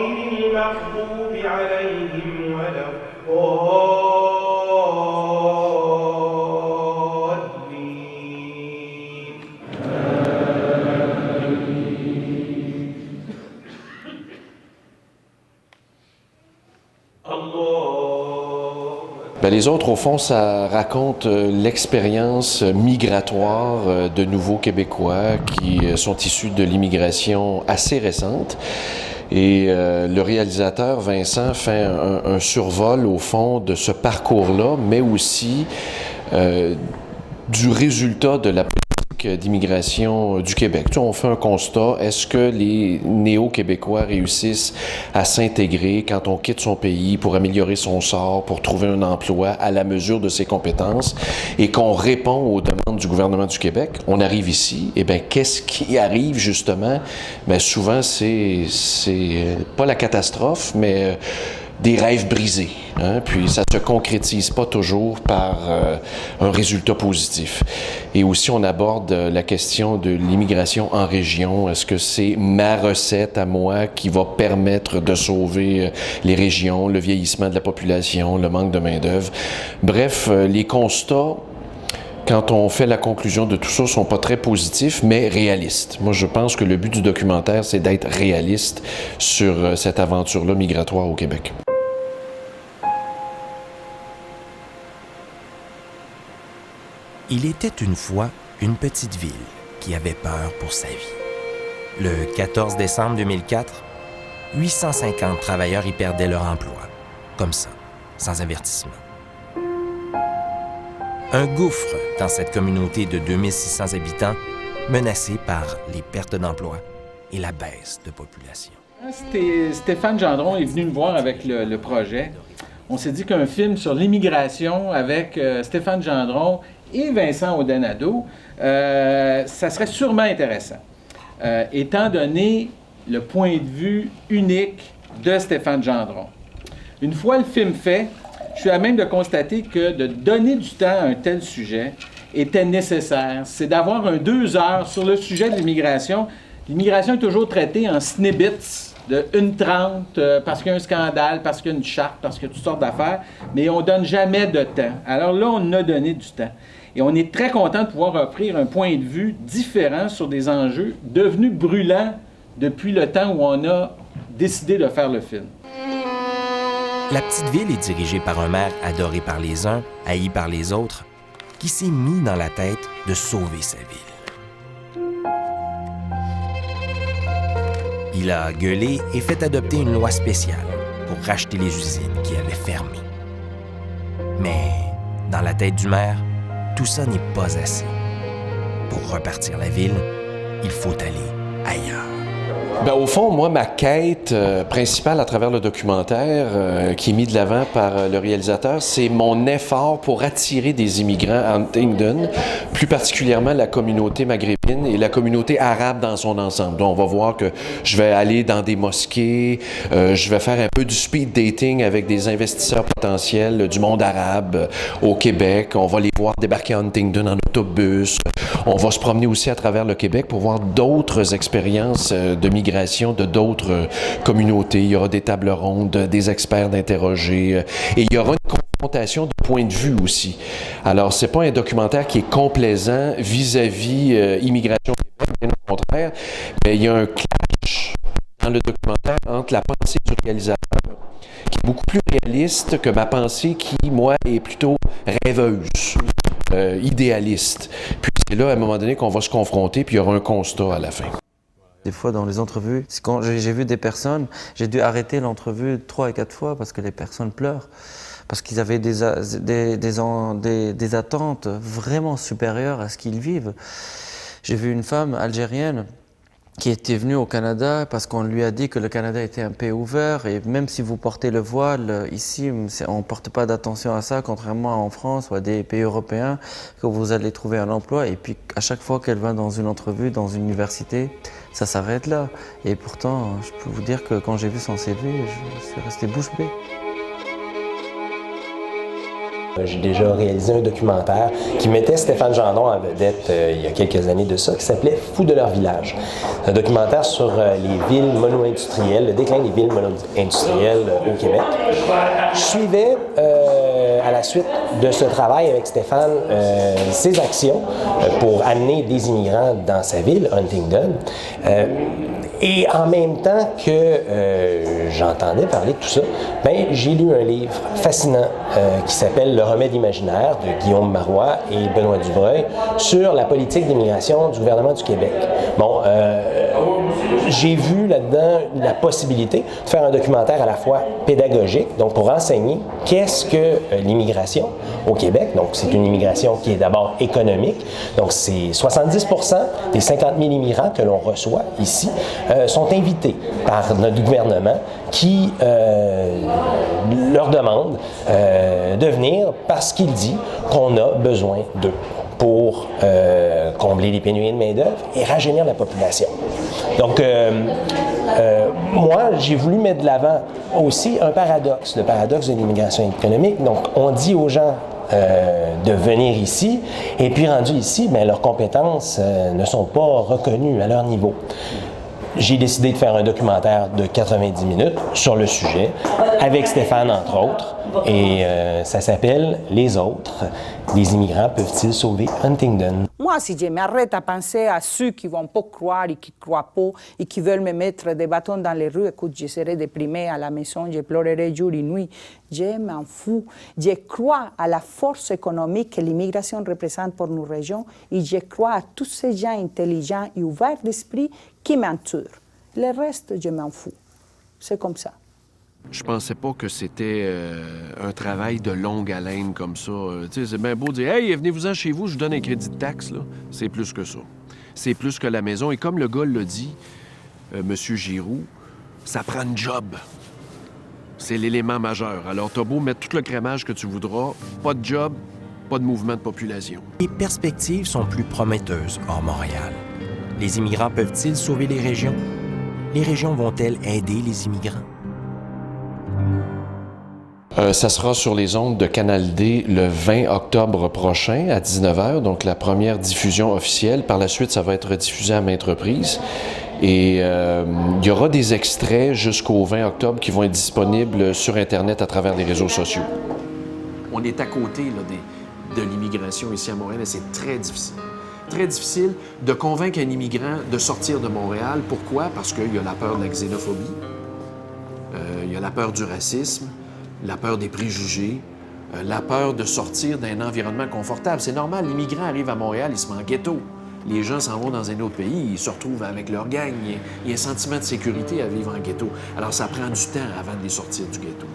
غير المغضوب عليهم ولا الضالين. Les autres, au fond, ça raconte l'expérience migratoire de nouveaux Québécois qui sont issus de l'immigration assez récente. Et le réalisateur, Vincent, fait un survol, au fond, de ce parcours-là, mais aussi du résultat de la politique d'immigration du Québec. Tu sais, on fait un constat, est-ce que les néo-québécois réussissent à s'intégrer quand on quitte son pays pour améliorer son sort, pour trouver un emploi à la mesure de ses compétences et qu'on répond aux demandes du gouvernement du Québec? On arrive ici, et bien, qu'est-ce qui arrive justement? Bien, souvent, c'est pas la catastrophe, mais des rêves brisés, hein? Puis ça se concrétise pas toujours par un résultat positif. Et aussi, on aborde la question de l'immigration en région. Est-ce que c'est ma recette à moi qui va permettre de sauver les régions, le vieillissement de la population, le manque de main-d'œuvre? Bref, les constats, quand on fait la conclusion de tout ça, sont pas très positifs, mais réalistes. Moi, je pense que le but du documentaire, c'est d'être réaliste sur cette aventure-là migratoire au Québec. Il était une fois une petite ville qui avait peur pour sa vie. Le 14 décembre 2004, 850 travailleurs y perdaient leur emploi, comme ça, sans avertissement. Un gouffre dans cette communauté de 2600 habitants menacée par les pertes d'emploi et la baisse de population. Stéphane Gendron est venu me voir avec le projet. On s'est dit qu'un film sur l'immigration avec Stéphane Gendron et Vincent Audenado, ça serait sûrement intéressant, étant donné le point de vue unique de Stéphane Gendron. Une fois le film fait, je suis à même de constater que de donner du temps à un tel sujet était nécessaire. C'est d'avoir 2 heures sur le sujet de l'immigration. L'immigration est toujours traitée en snippets de 1:30 parce qu'il y a un scandale, parce qu'il y a une charte, parce qu'il y a toutes sortes d'affaires, mais on ne donne jamais de temps. Alors là, on a donné du temps. Et on est très content de pouvoir offrir un point de vue différent sur des enjeux devenus brûlants depuis le temps où on a décidé de faire le film. La petite ville est dirigée par un maire adoré par les uns, haï par les autres, qui s'est mis dans la tête de sauver sa ville. Il a gueulé et fait adopter une loi spéciale pour racheter les usines qui avaient fermé. Mais dans la tête du maire, tout ça n'est pas assez. Pour repartir la ville, il faut aller ailleurs. Ben, au fond, moi, ma quête principale à travers le documentaire qui est mis de l'avant par le réalisateur, c'est mon effort pour attirer des immigrants à Huntingdon, plus particulièrement la communauté maghrébine et la communauté arabe dans son ensemble. Donc, on va voir que je vais aller dans des mosquées, je vais faire un peu du speed dating avec des investisseurs potentiels du monde arabe au Québec. On va les voir débarquer à Huntingdon en autobus. On va se promener aussi à travers le Québec pour voir d'autres expériences de migration de d'autres communautés. Il y aura des tables rondes, des experts d'interroger et il y aura une confrontation de points de vue aussi. Alors, c'est pas un documentaire qui est complaisant vis-à-vis immigration au Québec, bien au contraire, mais il y a un clash dans le documentaire entre la pensée du réalisateur, qui est beaucoup plus réaliste que ma pensée qui, moi, est plutôt rêveuse. Idéaliste. Puis c'est là, à un moment donné, qu'on va se confronter, puis il y aura un constat à la fin. Des fois, dans les entrevues, quand j'ai vu des personnes, j'ai dû arrêter l'entrevue 3 et 4 fois parce que les personnes pleurent. Parce qu'ils avaient des attentes vraiment supérieures à ce qu'ils vivent. J'ai vu une femme algérienne qui était venue au Canada parce qu'on lui a dit que le Canada était un pays ouvert et même si vous portez le voile, ici, on ne porte pas d'attention à ça, contrairement en France ou à des pays européens, que vous allez trouver un emploi. Et puis, à chaque fois qu'elle va dans une entrevue, dans une université, ça s'arrête là. Et pourtant, je peux vous dire que quand j'ai vu son CV, je suis resté bouche bée. J'ai déjà réalisé un documentaire qui mettait Stéphane Gendron en vedette il y a quelques années de ça, qui s'appelait « Fous de leur village ». Un documentaire sur les villes mono-industrielles, le déclin des villes mono-industrielles au Québec. Je suivais, à la suite de ce travail avec Stéphane, ses actions pour amener des immigrants dans sa ville, Huntingdon. Et en même temps que j'entendais parler de tout ça, ben, j'ai lu un livre fascinant qui s'appelle « Le remède imaginaire » de Guillaume Marois et Benoît Dubreuil sur la politique d'immigration du gouvernement du Québec. Bon, j'ai vu là-dedans la possibilité de faire un documentaire à la fois pédagogique, donc pour enseigner qu'est-ce que l'immigration au Québec. Donc, c'est une immigration qui est d'abord économique. Donc, c'est 70% des 50 000 immigrants que l'on reçoit ici sont invités par notre gouvernement qui leur demande de venir parce qu'il dit qu'on a besoin d'eux pour combler les pénuries de main-d'œuvre et rajeunir la population. Donc, moi, j'ai voulu mettre de l'avant aussi un paradoxe, le paradoxe de l'immigration économique. Donc, on dit aux gens de venir ici, et puis rendus ici, bien, leurs compétences ne sont pas reconnues à leur niveau. J'ai décidé de faire un documentaire de 90 minutes sur le sujet, avec Stéphane entre autres, et ça s'appelle « Les autres, les immigrants peuvent-ils sauver Huntingdon ?» Moi, si je m'arrête à penser à ceux qui ne vont pas croire et qui ne croient pas et qui veulent me mettre des bâtons dans les rues, écoute, je serai déprimée à la maison, je pleurerai jour et nuit. Je m'en fous. Je crois à la force économique que l'immigration représente pour nos régions et je crois à tous ces gens intelligents et ouverts d'esprit qui m'entourent. Le reste, je m'en fous. C'est comme ça. Je pensais pas que c'était un travail de longue haleine comme ça. Tu sais, c'est bien beau de dire « Hey, venez-vous-en chez vous, je vous donne un crédit de taxe. » C'est plus que ça. C'est plus que la maison. Et comme le gars l'a dit, M. Giroux, ça prend une job. C'est l'élément majeur. Alors, t'as beau mettre tout le crémage que tu voudras, pas de job, pas de mouvement de population. Les perspectives sont plus prometteuses hors Montréal. Les immigrants peuvent-ils sauver les régions? Les régions vont-elles aider les immigrants? Ça sera sur les ondes de Canal D le 20 octobre prochain à 19h, donc la première diffusion officielle. Par la suite, ça va être diffusé à maintes reprises. Et il y aura des extraits jusqu'au 20 octobre qui vont être disponibles sur Internet à travers les réseaux sociaux. On est à côté là, de l'immigration ici à Montréal et c'est très difficile. Très difficile de convaincre un immigrant de sortir de Montréal. Pourquoi? Parce qu'il y a la peur de la xénophobie, il y a la peur du racisme, la peur des préjugés, la peur de sortir d'un environnement confortable. C'est normal, l'immigrant arrive à Montréal, il se met en ghetto. Les gens s'en vont dans un autre pays, ils se retrouvent avec leur gang. Il y a un sentiment de sécurité à vivre en ghetto. Alors, ça prend du temps avant de les sortir du ghetto.